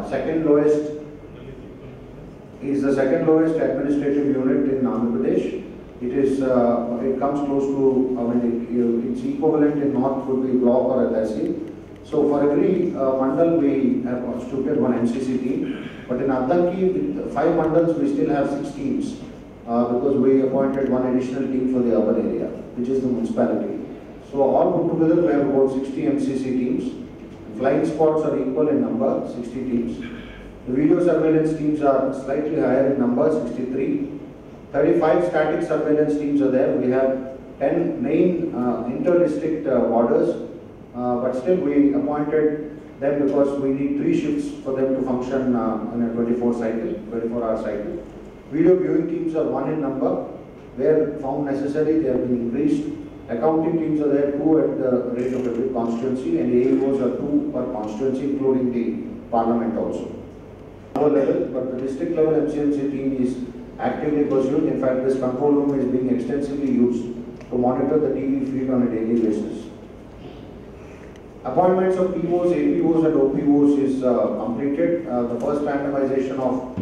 second lowest administrative unit in Andhra Pradesh. It comes close to, its equivalent in north would be block or a tehsil. So for every mandal we have constituted one MCC team, but in Addanki with 5 mandals we still have 6 teams because we appointed one additional team for the urban area, which is the municipality. So all put together we have about 60 MCC teams. Flying squads are equal in number, 60 teams. The video surveillance teams are slightly higher in number, 63. 35 static surveillance teams are there. We have 10 main inter-district borders, but still we appointed them because we need 3 shifts for them to function in a 24-hour cycle. Video viewing teams are 1 in number. Where found necessary, they have been increased. Accounting teams are there, 2 at the rate of every constituency, and AEOs are 2 per constituency, including the parliament also. Level, but the district level MCMC team is actively pursued. In fact, this control room is being extensively used to monitor the TV feed on a daily basis. Appointments of POs, APOs and OPOs is completed. The first randomization of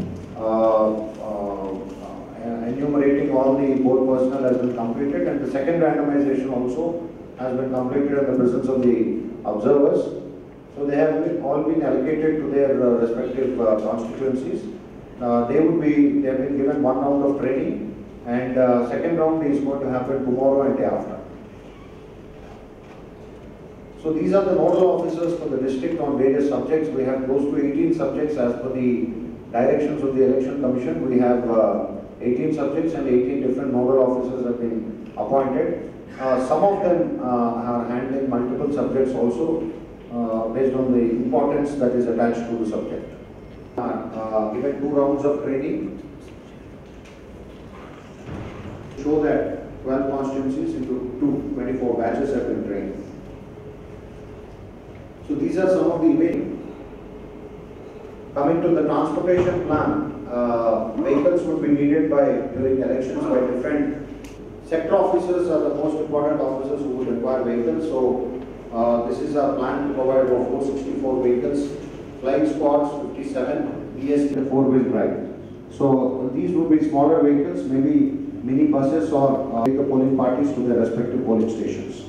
enumerating all the board personnel has been completed, and the second randomization also has been completed in the presence of the observers. So they have all been allocated to their respective constituencies. They have been given 1 round of training, and second round is going to happen tomorrow and day after. So these are the nodal officers for the district on various subjects. We have close to 18 subjects as per the directions of the Election Commission. We have 18 subjects and 18 different nodal officers have been appointed. Some of them are handling multiple subjects also based on the importance that is attached to the subject. Given 2 rounds of training to show that 12 constituencies into 24 batches have been trained. So these are some of the images. Coming to the transportation plan, vehicles would be needed during elections by different sector officers are the most important officers who would require vehicles. So this is our plan to provide about 464 vehicles, flying squads 57, EST 4-wheel drive. So these would be smaller vehicles, maybe mini buses or take the polling parties to their respective polling stations.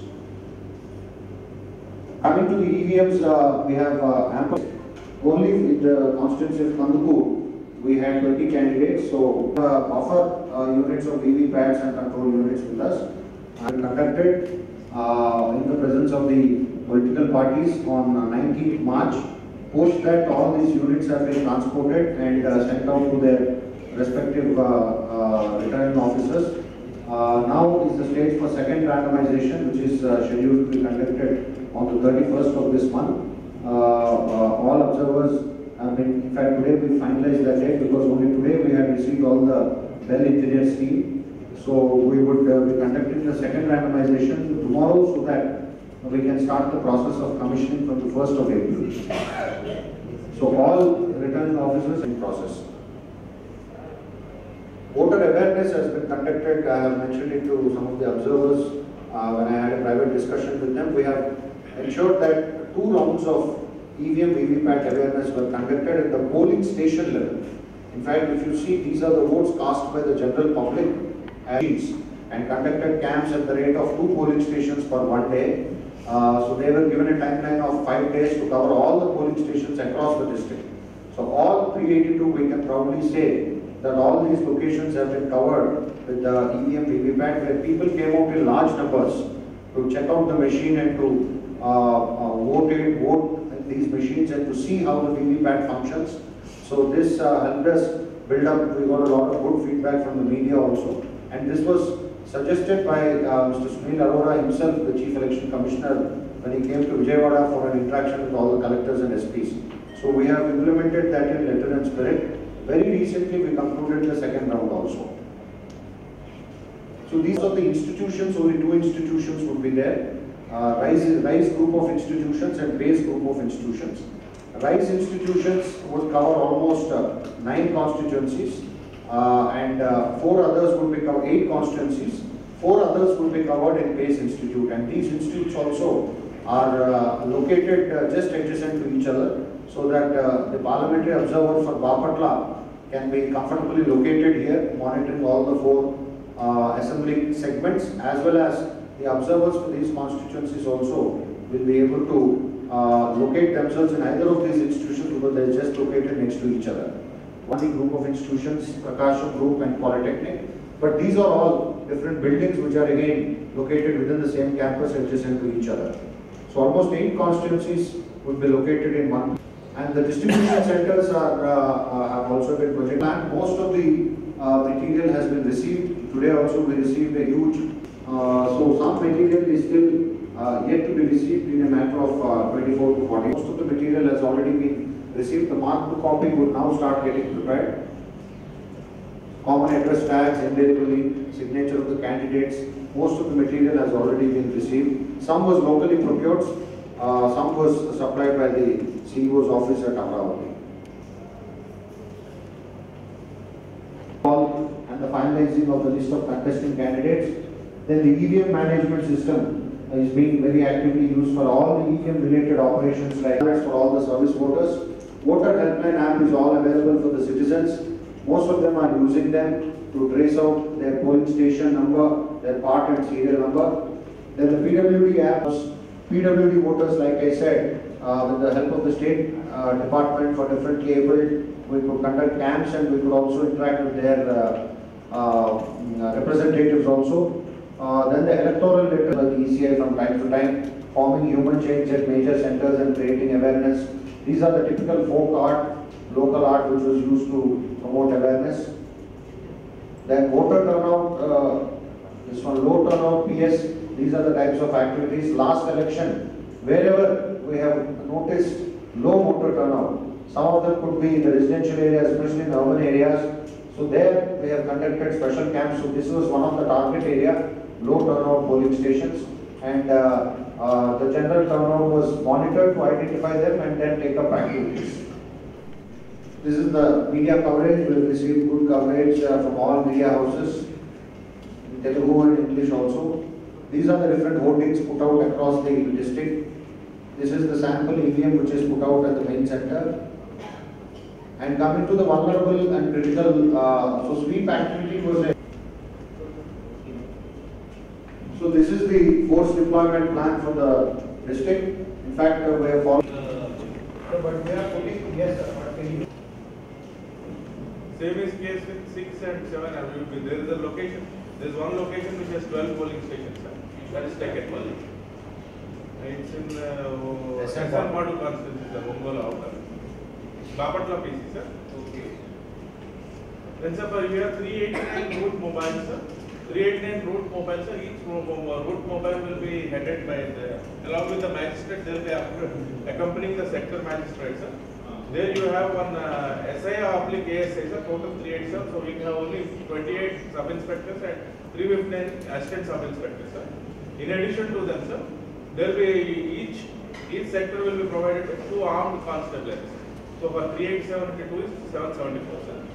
Coming to the EVMs, we have ample. Only in the constituency of Kandapur, we had 20 candidates. So offer units of VVPATs and control units with us and conducted in the presence of the political parties on 19th March. Post that, all these units have been transported and sent out to their respective returning officers. Now is the stage for second randomization, which is scheduled to be conducted on the 31st of this month. All observers have been, in fact today we finalized that date because only today we had received all the Bell Engineers team. So we would be conducting the second randomization tomorrow so that we can start the process of commissioning from the 1st of April. So all returning officers in process. Voter awareness has been conducted. I have mentioned it to some of the observers when I had a private discussion with them. We have ensured that 2 rounds of EVM VVPAT awareness were conducted at the polling station level. In fact, if you see, these are the votes cast by the general public and conducted camps at the rate of 2 polling stations per 1 day. So they were given a timeline of 5 days to cover all the polling stations across the district. So all 382, we can probably say that all these locations have been covered with the EVM VVPAT, where people came out in large numbers to check out the machine and to vote in these machines and to see how the VVPAT functions. So this helped us build up. We got a lot of good feedback from the media also, and this was suggested by Mr. Sunil Arora himself, the Chief Election Commissioner, when he came to Vijayawada for an interaction with all the collectors and SPs. So we have implemented that in letter and spirit. Very recently we concluded the second round also. So these are the institutions, only 2 institutions would be there. RISE group of institutions and base group of institutions. RISE institutions would cover almost 9 constituencies and 4 others would be covered, 8 constituencies. 4 others would be covered in base institute, and these institutes also are located just adjacent to each other. so that the parliamentary observer for Bapatla can be comfortably located here, monitoring all the four assembly segments, as well as the observers for these constituencies also will be able to locate themselves in either of these institutions because they are just located next to each other. One group of institutions, Prakasham Group and Polytechnic, but these are all different buildings which are again located within the same campus adjacent to each other. So almost 8 constituencies would be located in one. And the distribution centers have also been projected. Most of the material has been received. Today also we received a huge, so some material is still yet to be received in a matter of 24 to 40. Most of the material has already been received. The marked copy would now start getting prepared. Common address tags, invariably, signature of the candidates. Most of the material has already been received. Some was locally procured, some was supplied by the CEO's office at Amravati. And the finalizing of the list of contesting candidates. Then the EVM management system is being very actively used for all the EVM related operations like for all the service voters. Voter helpline app is all available for the citizens. Most of them are using them to trace out their polling station number, their part and serial number. Then the PWD apps, PWD voters, like I said, with the help of the state department for differently abled, we could conduct camps and we could also interact with their representatives also. Then the electoral letter, the ECI from time to time, forming human change at major centers and creating awareness. These are the typical folk art, local art which was used to promote awareness. Then voter turnout, this one low turnout PS, these are the types of activities. Last election, wherever we have noticed low voter turnout, some of them could be in the residential areas, especially in urban areas. So there we have conducted special camps. So this was one of the target area, low turnout polling stations, and the general turnout was monitored to identify them and then take up activities. This is the media coverage. We have received good coverage from all media houses, in Telugu and English also. These are the different votings put out across the district. This is the sample EVM which is put out at the main center. And coming to the vulnerable and critical, so sweep activity was a. So this is the force deployment plan for the district. In fact, we have followed. But we are putting, yes sir, but same is case with 6 and 7 Avenue. There is a location. There is one location which has 12 polling stations. Sir. That is taken. It's in SR Madu constituency, the Mongola outer. Bapatla PC, sir. Okay. Then sir, we have 389 route mobiles, sir. 389 route mobiles, sir. Each route mobile will be headed by along with the magistrate. They will be accompanying the sector magistrate, sir. There you have one SI oblique ASI, sir. Total 387. So we have only 28 sub inspectors and 359 assistant sub inspectors, sir. In addition to them, sir, there will be each sector will be provided with 2 armed constables. So for 3872 is 774, sir.